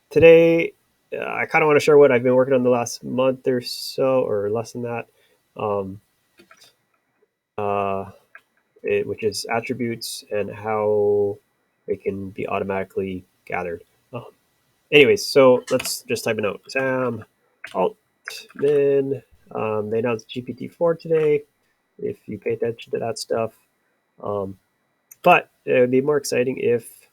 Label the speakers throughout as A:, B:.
A: Today, I kind of want to share what I've been working on the last month or so, or less than that, um, uh, which is attributes and how they can be automatically gathered. Um, Anyways, so let's just type a note. Sam Altman. They announced GPT-4 today. If you pay attention to that stuff, um, but it would be more exciting if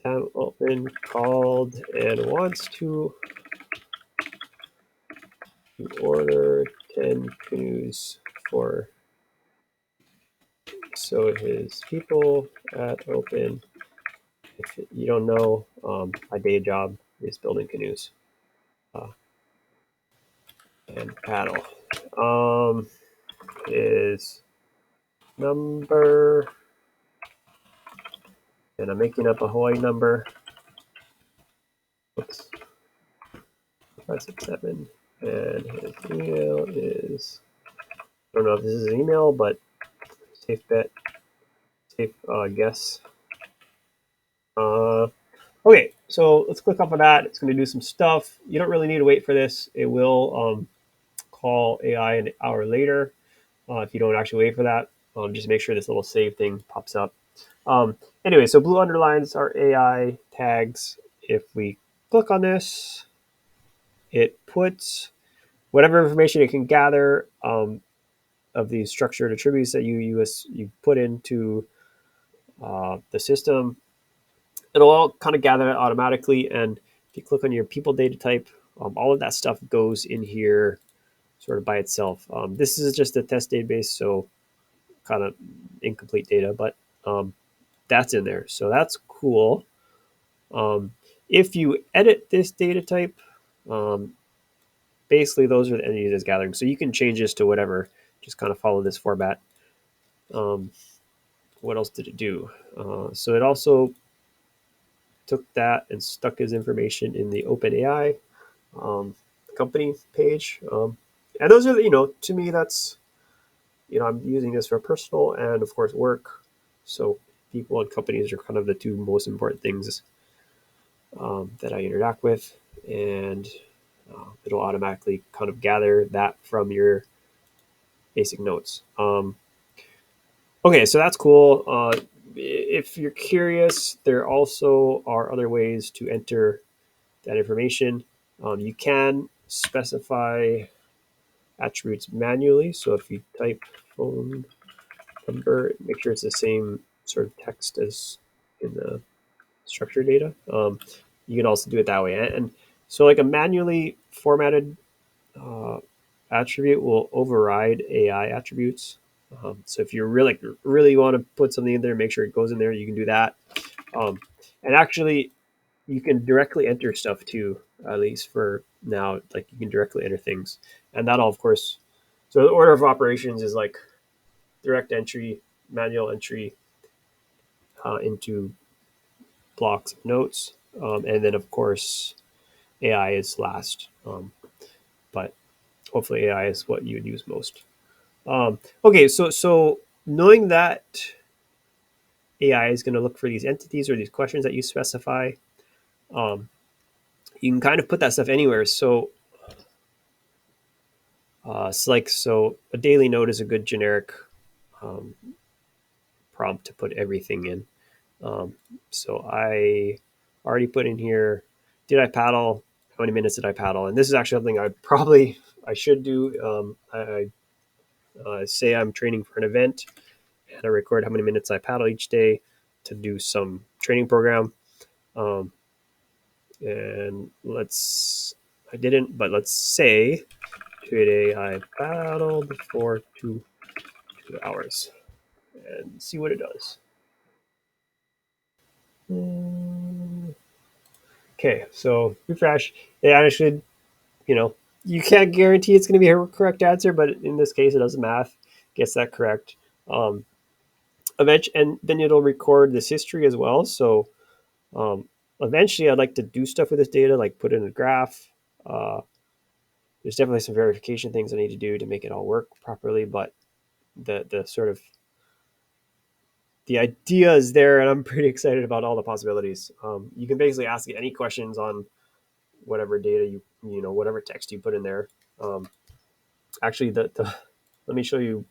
A: Sam Altman called and wants to order 10 canoes for so his people at Open. If you don't know, my day job is building canoes uh, and paddle. His number, and I'm making up a Hawaii number. Oops, 567. And his email is, I don't know if this is an email, but safe bet, safe guess. Uh, Okay, so let's click off of that. It's going to do some stuff. You don't really need to wait for this. It will call AI an hour later if you don't actually wait for that. Just make sure this little save thing pops up. Anyway, so blue underlines are AI tags. If we click on this, it puts whatever information it can gather of these structured attributes that you put into the system. It'll all kind of gather it automatically. And if you click on your people data type, all of that stuff goes in here sort of by itself. This is just a test database, so kind of incomplete data, but that's in there. So that's cool. Um, if you edit this data type, um, basically those are the entities it's gathering. So you can change this to whatever, just kind of follow this format. Um, what else did it do? So it also took that and stuck his information in the OpenAI um, company page. And those are, to me, that's, I'm using this for personal and, of course, work. So people and companies are kind of the two most important things that I interact with. And it'll automatically kind of gather that from your basic notes. Okay, so that's cool. If you're curious, there also are other ways to enter that information. You can specify attributes manually. So if you type phone number, make sure it's the same sort of text as in the structured data. You can also do it that way. And so, like a manually formatted uh, attribute will override AI attributes. So if you really want to put something in there, make sure it goes in there. You can do that. Um, and actually, you can directly enter stuff too. At least for now, like you can directly enter things, and that'll of course. So the order of operations is like direct entry, manual entry into blocks of notes, and then of course AI is last. But hopefully AI is what you would use most. Okay, so knowing that AI is going to look for these entities or these questions that you specify, um, you can kind of put that stuff anywhere. So a daily note is a good generic um, prompt to put everything in. Um, so I already put in here, did I paddle? How many minutes did I paddle? And this is actually something I should do. I say I'm training for an event, and I record how many minutes I paddle each day to do some training program. Um, and I didn't, but let's say today I paddled for 2 hours and see what it does. Okay, so refresh. It actually, you know, you can't guarantee it's going to be a correct answer, but in this case, it does math, gets that correct. Um, and then it'll record this history as well. So um, eventually, I'd like to do stuff with this data, like put it in a graph. Uh, there's definitely some verification things I need to do to make it all work properly, but the sort of the idea is there, and I'm pretty excited about all the possibilities. You can basically ask it any questions on whatever data whatever text you put in there. Um, Actually, the let me show you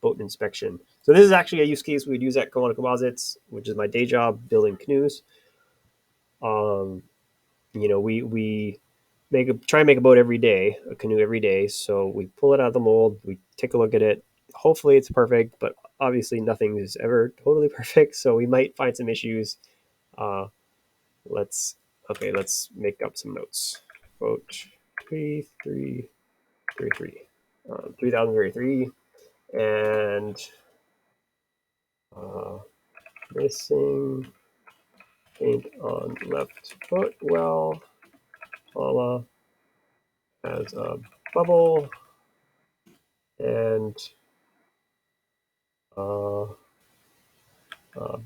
A: boat inspection. So this is actually a use case we'd use at Kona Composites, which is my day job building canoes. Um, we try and make a boat every day, a canoe every day. So we pull it out of the mold, we take a look at it. Hopefully it's perfect, but obviously nothing is ever totally perfect. So we might find some issues. Uh, let's let's make up some notes. Boat 3333, 3033, and uh, missing paint on left foot well, comma, as a bubble, and uh, uh,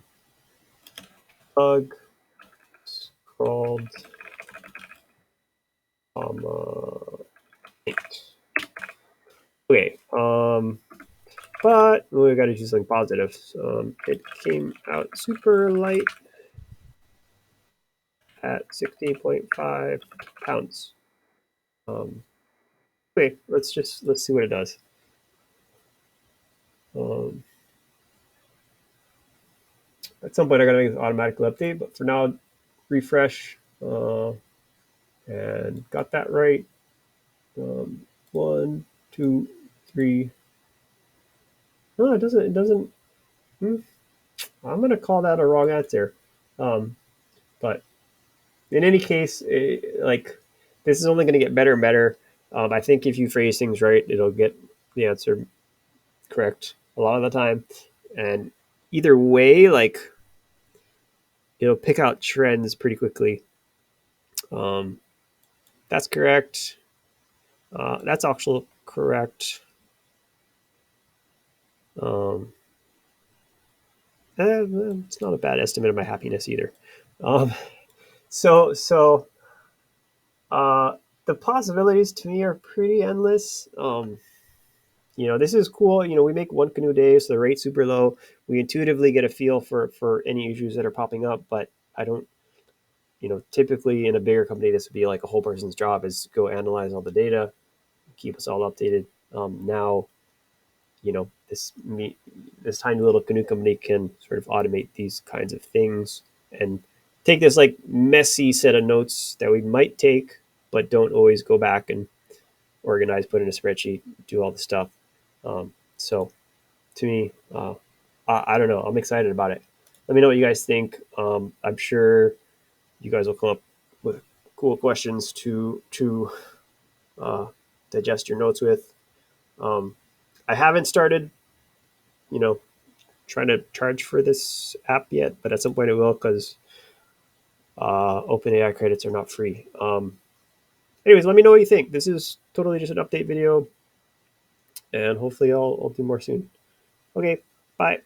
A: bug crawled, comma, paint. Okay, but we got to do something positive. It came out super light at 16.5 pounds. Okay, let's see what it does. Um, at some point, I gotta make an automatically update, but for now, refresh and got that right. One, two, three. No, it doesn't. It doesn't. Hmm, I'm gonna call that a wrong answer. Um, but in any case, like this is only gonna get better and better. I think if you phrase things right, it'll get the answer correct a lot of the time. And either way, like it'll pick out trends pretty quickly. Um, that's correct. That's also correct. Um, it's not a bad estimate of my happiness either. Um, so uh, the possibilities to me are pretty endless. This is cool. We make one canoe a day, so the rate's super low. We intuitively get a feel for any issues that are popping up, but I don't. Typically in a bigger company, this would be like a whole person's job is go analyze all the data, keep us all updated. Now, this tiny little canoe company can sort of automate these kinds of things and take this like messy set of notes that we might take, but don't always go back and organize, put in a spreadsheet, do all the stuff. So to me, I don't know. I'm excited about it. Let me know what you guys think. I'm sure you guys will come up with cool questions to uh, digest your notes with. Um, I haven't started, you know, trying to charge for this app yet, but at some point it will because OpenAI credits are not free. Anyways, let me know what you think. This is totally just an update video, and hopefully I'll do more soon. Okay, bye.